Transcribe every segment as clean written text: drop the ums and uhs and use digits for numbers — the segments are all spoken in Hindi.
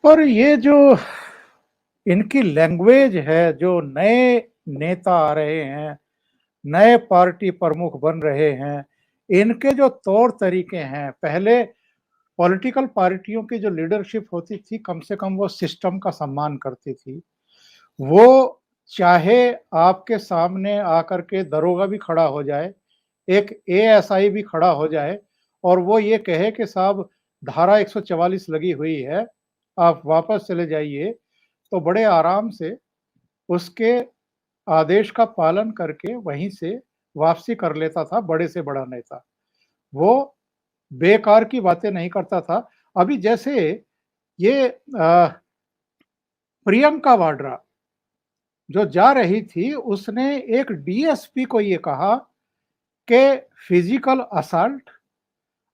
और ये जो इनकी लैंग्वेज है, जो नए नेता आ रहे हैं, नए पार्टी प्रमुख बन रहे हैं, इनके जो तौर तरीके हैं, पहले पॉलिटिकल पार्टियों की जो लीडरशिप होती थी, कम से कम वो सिस्टम का सम्मान करती थी। वो चाहे आपके सामने आकर के दरोगा भी खड़ा हो जाए, एक एएसआई भी खड़ा हो जाए और वो ये कहे कि साहब धारा 144 लगी हुई है, आप वापस चले जाइए, तो बड़े आराम से उसके आदेश का पालन करके वहीं से वापसी कर लेता था बड़े से बड़ा नेता। वो बेकार की बातें नहीं करता था। अभी जैसे ये प्रियंका वाड्रा जो जा रही थी, उसने एक डीएसपी को ये कहा कि physical assault,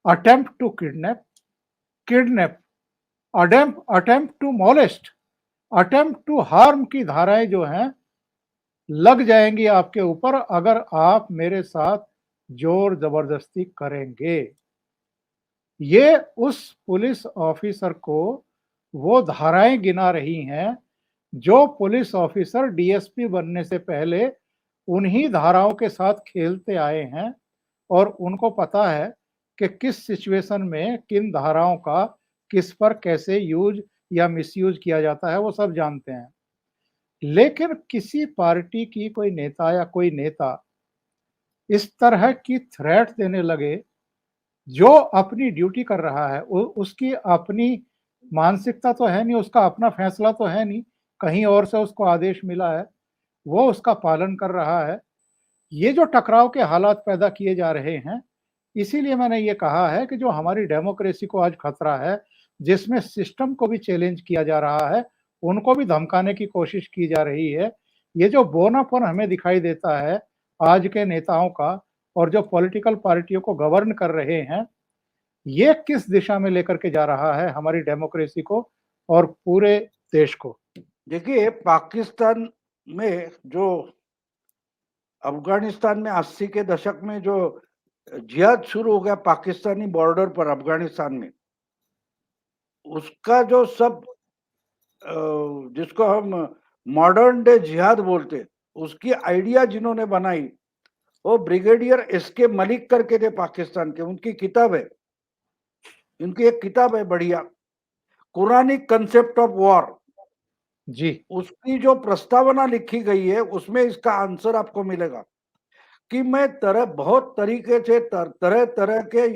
attempt to kidnap, kidnap, attempt to molest, attempt to harm की धाराएं जो हैं लग जाएंगी आपके ऊपर अगर आप मेरे साथ जोर जबरदस्ती करेंगे। ये उस पुलिस ऑफिसर को वो धाराएं गिना रही हैं जो पुलिस ऑफिसर डीएसपी बनने से पहले उन्हीं धाराओं के साथ खेलते आए हैं और उनको पता है कि किस सिचुएशन में किन धाराओं का किस पर कैसे यूज या मिसयूज किया जाता है, वो सब जानते हैं। लेकिन किसी पार्टी की कोई नेता या कोई नेता इस तरह की थ्रेट देने लगे, जो अपनी ड्यूटी कर रहा है, उसकी अपनी मानसिकता तो है नहीं, उसका अपना फैसला तो है नहीं, कहीं और से उसको आदेश मिला है, वो उसका पालन कर रहा है। ये जो टकराव के हालात पैदा किए जा रहे हैं, इसीलिए मैंने ये कहा है कि जो हमारी डेमोक्रेसी को आज खतरा है, जिसमें सिस्टम को भी चैलेंज किया जा रहा है, उनको भी धमकाने की कोशिश की जा रही है। ये जो बौनापन हमें दिखाई देता है आज के नेताओं का और जो पॉलिटिकल पार्टियों को गवर्न कर रहे हैं, ये किस दिशा में लेकर के जा रहा है हमारी डेमोक्रेसी को और पूरे देश को? देखिए, पाकिस्तान में जो अफगानिस्तान में 80 के दशक में जो जिहाद शुरू हो गया पाकिस्तानी बॉर्डर पर अफगानिस्तान में, उसका जो सब जिसको हम मॉडर्न डे जिहाद बोलते, उसकी आइडिया जिन्होंने बनाई वो ब्रिगेडियर एसके मलिक करके थे पाकिस्तान के। उनकी किताब है, उनकी एक किताब है बढ़िया, कुरानिक कंसेप्ट ऑफ वॉर। जी। उसकी जो प्रस्तावना लिखी गई है उसमें इसका आंसर आपको मिलेगा कि मैं बहुत तरीके से तरह तरह के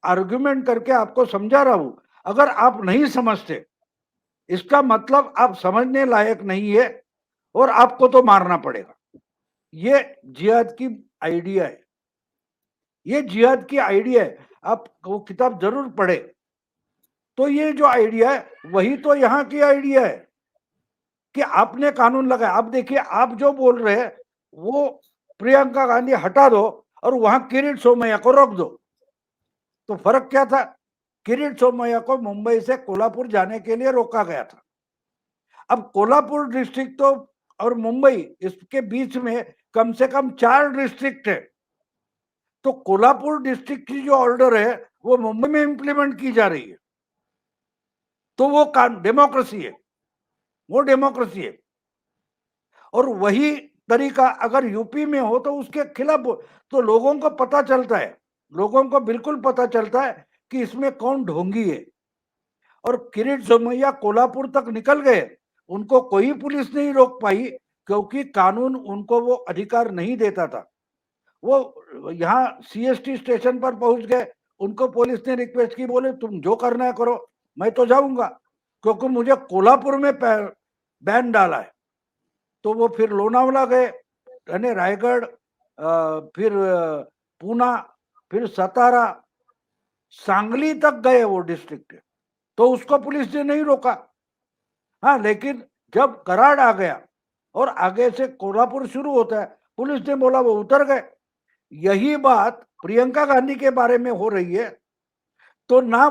आर्गुमेंट करके आपको समझा रहा हूं। अगर आप नहीं समझते, इसका मतलब आप समझने लायक नहीं है और आपको तो मारना पड़ेगा। ये जिहाद की आइडिया है, ये जिहाद की आइडिया है। आप वो किताब जरूर पढ़े। तो ये जो आइडिया है वही तो यहाँ की आइडिया है कि आपने कानून लगाया। अब देखिए, आप जो बोल रहे हैं वो प्रियंका गांधी हटा दो और वहां किरीट सोमैया को रोक दो। तो फर्क क्या था? किरीट सोमैया को मुंबई से कोल्हापुर जाने के लिए रोका गया था। अब कोल्हापुर डिस्ट्रिक्ट तो और मुंबई, इसके बीच में कम से कम 4 डिस्ट्रिक्ट है। तो कोल्हापुर डिस्ट्रिक्ट की जो ऑर्डर है वो मुंबई में इंप्लीमेंट की जा रही है। तो वो डेमोक्रेसी है, वो डेमोक्रेसी है। और वही तरीका अगर यूपी में हो तो उसके खिलाफ तो लोगों को पता चलता है, लोगों को बिल्कुल पता चलता है कि इसमें कौन ढोंगी है। और किरीट सोमैया कोल्हापुर तक निकल गए, उनको कोई पुलिस नहीं रोक पाई क्योंकि कानून उनको वो अधिकार नहीं देता था। वो यहाँ सीएसटी स्टेशन पर पहुंच गए, उनको पुलिस ने रिक्वेस्ट की, बोले तुम जो करना है करो, मैं तो जाऊंगा क्योंकि मुझे कोल्हापुर में बैन डाला है। तो वो फिर लोनावला गए, यानी रायगढ़, फिर पूना, फिर सतारा, सांगली तक गए वो डिस्ट्रिक्ट। तो उसको पुलिस ने नहीं रोका। हाँ, लेकिन जब कराड़ आ गया और आगे से कोल्हापुर शुरू होता है, पुलिस ने बोला वो उतर गए। यही बात प्रियंका गांधी के बारे में हो रही है। तो ना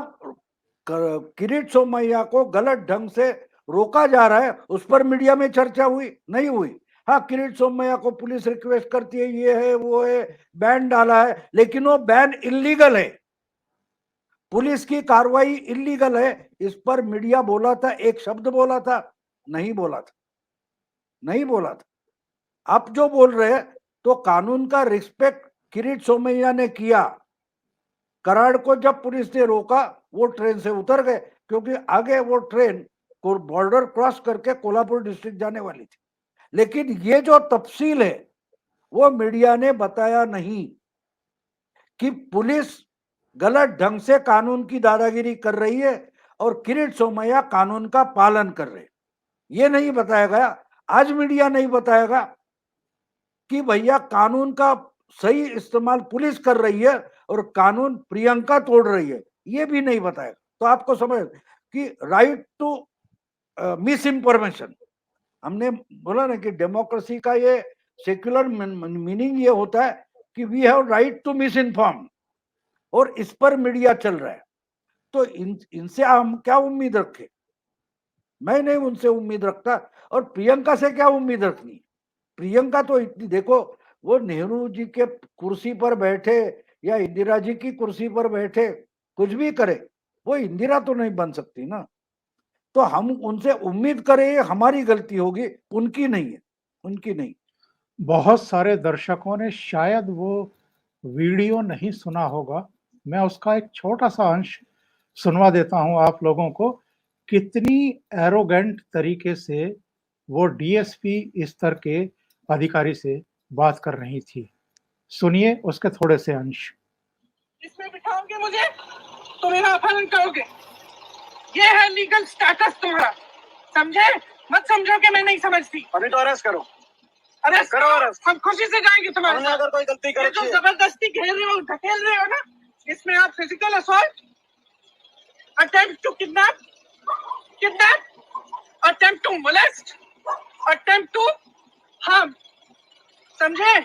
किरीट सोमैया को गलत ढंग से रोका जा रहा है, उस पर मीडिया में चर्चा हुई नहीं हुई? हाँ, किरीट सोमैया को पुलिस रिक्वेस्ट करती है, ये है वो है, बैन डाला है, लेकिन वो बैन इलीगल है। पुलिस की कार्रवाई इलीगल है, इस पर मीडिया बोला था, एक शब्द बोला था? नहीं बोला था, नहीं बोला था। आप जो बोल रहे हैं, तो कानून का रिस्पेक्ट किरीट सोमैया ने किया। कराड़ को जब पुलिस ने रोका, वो ट्रेन से उतर गए, क्योंकि आगे वो ट्रेन को बॉर्डर क्रॉस करके कोल्हापुर डिस्ट्रिक्ट जाने वाली थी। लेकिन ये जो तफसील है, वो मीडिया ने बताया नहीं कि पुलिस गलत ढंग से कानून की दादागिरी कर रही है और किरीट सोमैया कानून का पालन कर रहे हैं। ये नहीं बताया गया, आज मीडिया नहीं बताएगा कि भैया कानून का सही इस्तेमाल पुलिस कर रही है और कानून प्रियंका तोड़ रही है, ये भी नहीं बताएगा। तो आपको समझ कि राइट टू मिस इंफॉर्मेशन, हमने बोला ना कि डेमोक्रेसी का ये सेक्युलर मीनिंग ये होता है कि we have right to misinform, और इस पर मीडिया चल रहा है। तो इनसे हम क्या उम्मीद रखें? मैं नहीं उनसे उम्मीद रखता, और प्रियंका से क्या उम्मीद रखनी? प्रियंका तो इतनी, देखो, वो नेहरू जी के कुर्सी पर बैठे या इंदिरा जी की कुर्सी पर बैठे, कुछ भी करे, वो इंदिरा तो नहीं बन सकती ना। तो हम उनसे उम्मीद करें, ये हमारी गलती होगी, उनकी नहीं है, उनकी नहीं। बहुत सारे दर्शकों ने शायद वो वीडियो नहीं सुना होगा। मैं उसका एक छोटा-सा अंश सुनवा देता हूँ आप लोगों को। कितनी एरोगेंट तरीके से वो डीएसपी स्तर के अधिकारी से बात कर रही थी। सुनिए उसके थोड़े से अंश। इसमें बिठाओगे मुझे तो मेरा अपहरण करोगे, ये है लीगल स्टेटस तुम्हारा, समझे? मत समझो कि मैं नहीं समझती। अभी तो अरेस्ट करो, अरेस्ट करो अरेस्ट। हम खुशी से जाएंगे तुम्हारे हमने साथ। अगर कोई गलती ये करी जो है, जबरदस्ती घेर रहे हो, ढकेल रहे हो ना, इसमें आप physical assault, attempt to kidnap, attempt to molest, attempt to harm, समझे?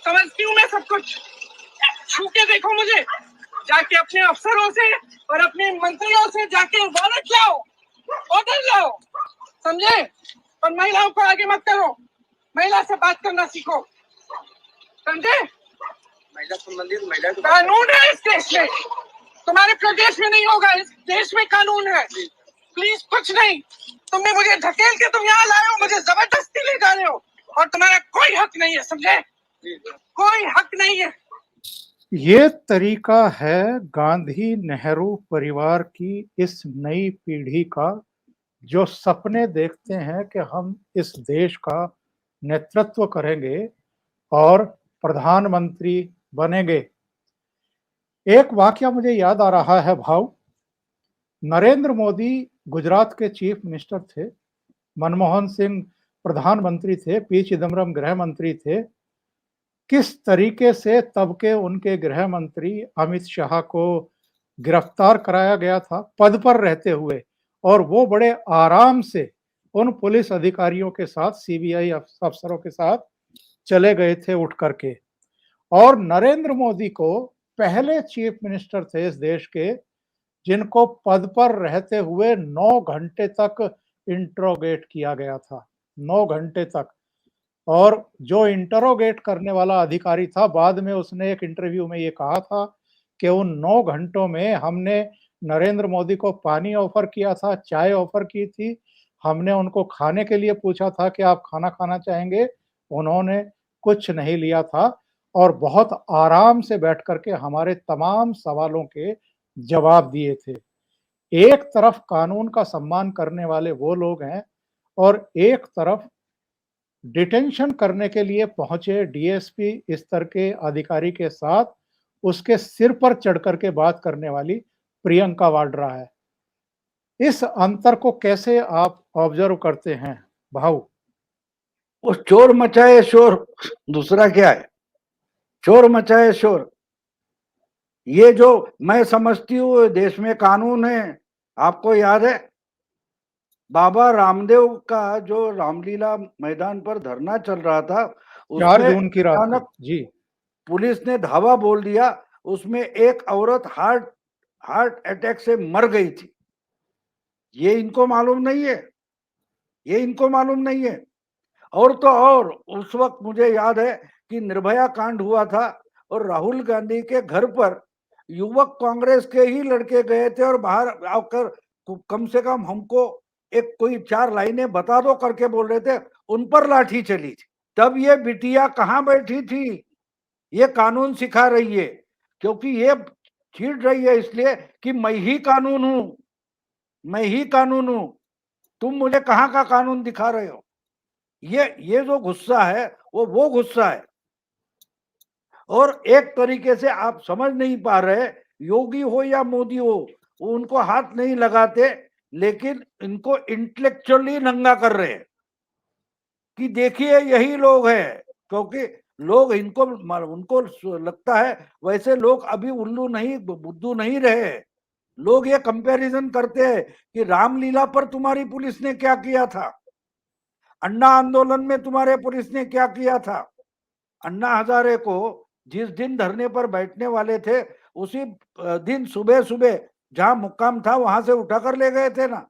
समझती हूँ मैं सब कुछ। छू के देखो मुझे, जाके अपने अफसरों से और अपने मंत्रियों से जाके वारंट लाओ, ऑर्डर लाओ, समझे? और महिलाओं को आगे मत करो, महिला से बात करना सीखो, समझे? महिला संबंधित महिला को कानून है इस देश में, तुम्हारे प्रदेश में नहीं होगा, इस देश में कानून है। प्लीज कुछ नहीं, तुमने मुझे ढकेल के तुम यहाँ लाए हो, मुझे जबरदस्ती ले जा रहे हो, और तुम्हारा कोई हक नहीं है, समझे? कोई हक नहीं है। ये तरीका है गांधी नेहरू परिवार की इस नई पीढ़ी का, जो सपने देखते हैं कि हम इस देश का नेतृत्व करेंगे और प्रधानमंत्री बनेंगे। एक वाकया मुझे याद आ रहा है भाऊ। नरेंद्र मोदी गुजरात के चीफ मिनिस्टर थे, मनमोहन सिंह प्रधानमंत्री थे, पी चिदम्बरम गृह मंत्री थे। किस तरीके से तब के उनके गृह मंत्री अमित शाह को गिरफ्तार कराया गया था पद पर रहते हुए, और वो बड़े आराम से उन पुलिस अधिकारियों के साथ, सीबीआई अफसरों के साथ चले गए थे उठ करके। और नरेंद्र मोदी को पहले चीफ मिनिस्टर थे इस देश के जिनको पद पर रहते हुए 9 घंटे तक इंट्रोगेट किया गया था, 9 घंटे तक। और जो इंटरोगेट करने वाला अधिकारी था, बाद में उसने एक इंटरव्यू में ये कहा था कि उन 9 घंटों में हमने नरेंद्र मोदी को पानी ऑफर किया था, चाय ऑफर की थी, हमने उनको खाने के लिए पूछा था कि आप खाना खाना चाहेंगे, उन्होंने कुछ नहीं लिया था और बहुत आराम से बैठ करके हमारे तमाम सवालों के जवाब दिए थे। एक तरफ कानून का सम्मान करने वाले वो लोग हैं और एक तरफ डिटेंशन करने के लिए पहुंचे डीएसपी स्तर के अधिकारी के साथ उसके सिर पर चढ़ करके बात करने वाली प्रियंका वाड्रा है। इस अंतर को कैसे आप ऑब्जर्व करते हैं भाऊ? वो चोर मचाए शोर, दूसरा क्या है? चोर मचाए शोर। ये जो मैं समझती हूँ देश में कानून है, आपको याद है बाबा रामदेव का जो रामलीला मैदान पर धरना चल रहा था, 4 उसमें जून की रात को अचानक जी पुलिस ने धावा बोल दिया, उसमें एक औरत हार्ट अटैक से मर गई थी। ये इनको मालूम नहीं है, ये इनको मालूम नहीं है। और तो और उस वक्त मुझे याद है कि निर्भया कांड हुआ था और राहुल गांधी के घर पर युवक कांग्रेस के ही लड़के गए थे और बाहर आकर कम से कम हमको एक कोई 4 लाइनें बता दो करके बोल रहे थे, उन पर लाठी चली थी। तब ये बिटिया कहाँ बैठी थी? ये कानून सिखा रही है, क्योंकि ये छीड़ रही है इसलिए कि मैं ही कानून हूं, मैं ही कानून हूं, तुम मुझे कहाँ का कानून दिखा रहे हो। ये जो गुस्सा है वो गुस्सा है। और एक तरीके से आप समझ नहीं पा रहे, योगी हो या मोदी हो, वो उनको हाथ नहीं लगाते, लेकिन इनको इंटेलेक्चुअली नंगा कर रहे हैं कि देखिए यही लोग हैं। क्योंकि लोग इनको उनको लगता है वैसे लोग अभी उल्लू नहीं बुद्धू नहीं रहे। लोग ये कंपैरिजन करते हैं कि रामलीला पर तुम्हारी पुलिस ने क्या किया था, अन्ना आंदोलन में तुम्हारे पुलिस ने क्या किया था। अन्ना हजारे को जिस दिन धरने पर बैठने वाले थे उसी दिन सुबह सुबह जहां मुक्काम था वहां से उठाकर ले गए थे ना।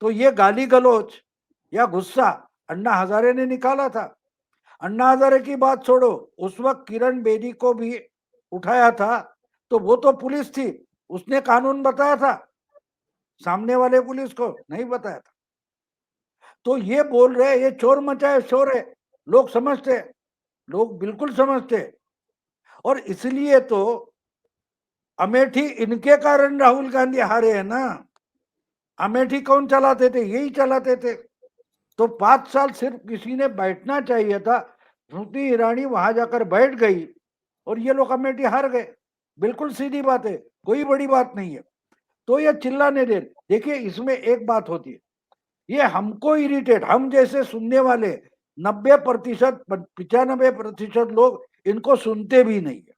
तो ये गाली गलौज या गुस्सा अन्ना हजारे ने निकाला था। अन्ना हजारे की बात छोड़ो, उस वक्त किरण बेदी को भी उठाया था, तो वो तो पुलिस थी, उसने कानून बताया था, सामने वाले पुलिस को नहीं बताया था। तो ये बोल रहे ये चोर मचाए शोर है, लोग समझते, लोग बिल्कुल समझते। और इसलिए तो अमेठी इनके कारण राहुल गांधी हारे हैं ना। अमेठी कौन चलाते थे? यही चलाते थे। तो 5 साल सिर्फ किसी ने बैठना चाहिए था, स्मृति ईरानी वहां जाकर बैठ गई और ये लोग अमेठी हार गए। बिल्कुल सीधी बात है, कोई बड़ी बात नहीं है। तो ये चिल्लाने दे, देखिए इसमें एक बात होती है, ये हमको इरिटेट, हम जैसे सुनने वाले 90% 95% लोग इनको सुनते भी नहीं है,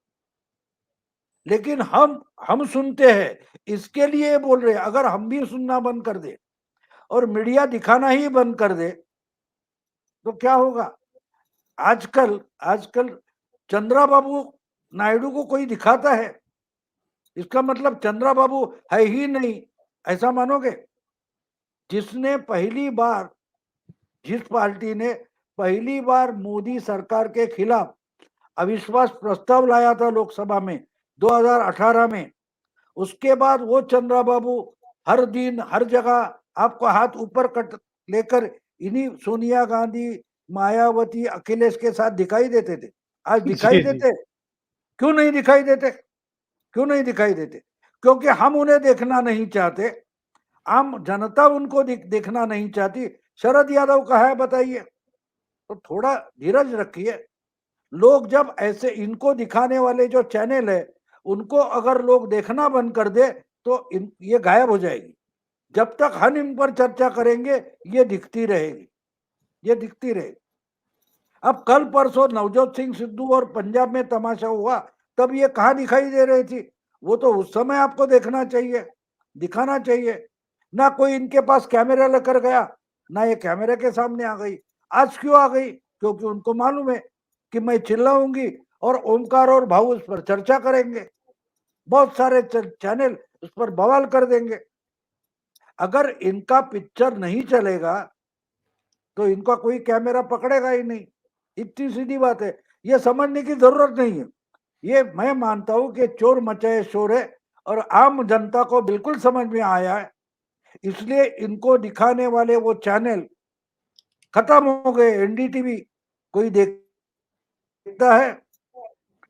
लेकिन हम सुनते हैं, इसके लिए बोल रहे हैं। अगर हम भी सुनना बंद कर दे और मीडिया दिखाना ही बंद कर दे तो क्या होगा? आजकल चंद्राबाबू नायडू को कोई दिखाता है, इसका मतलब चंद्राबाबू है ही नहीं, ऐसा मानोगे? जिसने पहली बार, जिस पार्टी ने पहली बार मोदी सरकार के खिलाफ अविश्वास प्रस्ताव लाया था लोकसभा में 2018 में, उसके बाद वो चंद्राबाबू हर दिन हर जगह आपको हाथ ऊपर कट लेकर इन्हीं सोनिया गांधी, मायावती, अखिलेश के साथ दिखाई देते थे। आज दिखाई जी जी देते? क्यों नहीं दिखाई देते? क्यों नहीं दिखाई देते? क्योंकि हम उन्हें देखना नहीं चाहते, आम जनता उनको देखना नहीं चाहती। शरद यादव का है बताइए, तो थोड़ा धीरज रखिए। लोग जब ऐसे इनको दिखाने वाले जो चैनल है उनको अगर लोग देखना बंद कर दे तो ये गायब हो जाएगी। जब तक हम इन पर चर्चा करेंगे ये दिखती रहेगी, ये दिखती रहेगी। अब कल परसों नवजोत सिंह सिद्धू और पंजाब में तमाशा हुआ, तब ये कहाँ दिखाई दे रही थी? वो तो उस समय आपको देखना चाहिए, दिखाना चाहिए ना। कोई इनके पास कैमरा लेकर गया ना, ये कैमरे के सामने आ गई। आज क्यों आ गई? क्योंकि उनको मालूम है कि मैं चिल्लाऊंगी और ओमकार और भाऊ उस पर चर्चा करेंगे, बहुत सारे चैनल उस पर बवाल कर देंगे। अगर इनका पिक्चर नहीं चलेगा तो इनका कोई कैमरा पकड़ेगा ही नहीं, इतनी सीधी बात है। ये समझने की जरूरत नहीं है। ये मैं मानता हूं कि चोर मचाए शोर है और आम जनता को बिल्कुल समझ में आया है, इसलिए इनको दिखाने वाले वो चैनल खत्म हो गए। एनडीटीवी कोई देखता है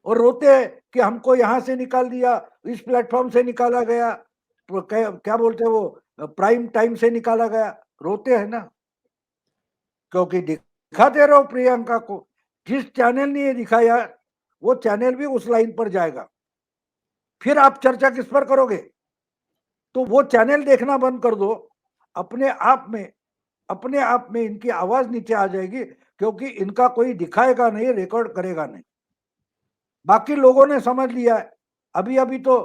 और रोते हैं कि हमको यहां से निकाल दिया, इस प्लेटफॉर्म से निकाला गया, क्या बोलते हैं वो, प्राइम टाइम से निकाला गया। रोते हैं ना, क्योंकि दिखाते रहो प्रियंका को। जिस चैनल ने ये दिखाया वो चैनल भी उस लाइन पर जाएगा, फिर आप चर्चा किस पर करोगे? तो वो चैनल देखना बंद कर दो, अपने आप में इनकी आवाज नीचे आ जाएगी, क्योंकि इनका कोई दिखाएगा नहीं, रिकॉर्ड करेगा नहीं। बाकी लोगों ने समझ लिया है। अभी अभी तो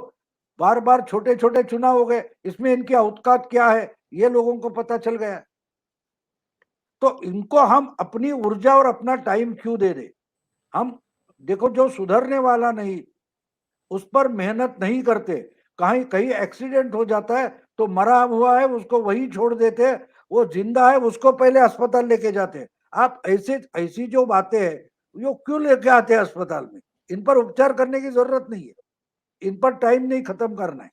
बार बार छोटे छोटे चुनाव हो गए, इसमें इनकी औकात क्या है ये लोगों को पता चल गया। तो इनको हम अपनी ऊर्जा और अपना टाइम क्यों दे रहे? हम देखो, जो सुधरने वाला नहीं उस पर मेहनत नहीं करते। कहीं कहीं एक्सीडेंट हो जाता है तो मरा हुआ है उसको वही छोड़ देते हैं, वो जिंदा है उसको पहले अस्पताल लेके जाते हैं। आप ऐसी जो बातें हैं वो क्यों लेके आते हैं अस्पताल में? इन पर उपचार करने की जरूरत नहीं है। इन पर टाइम नहीं खत्म करना है।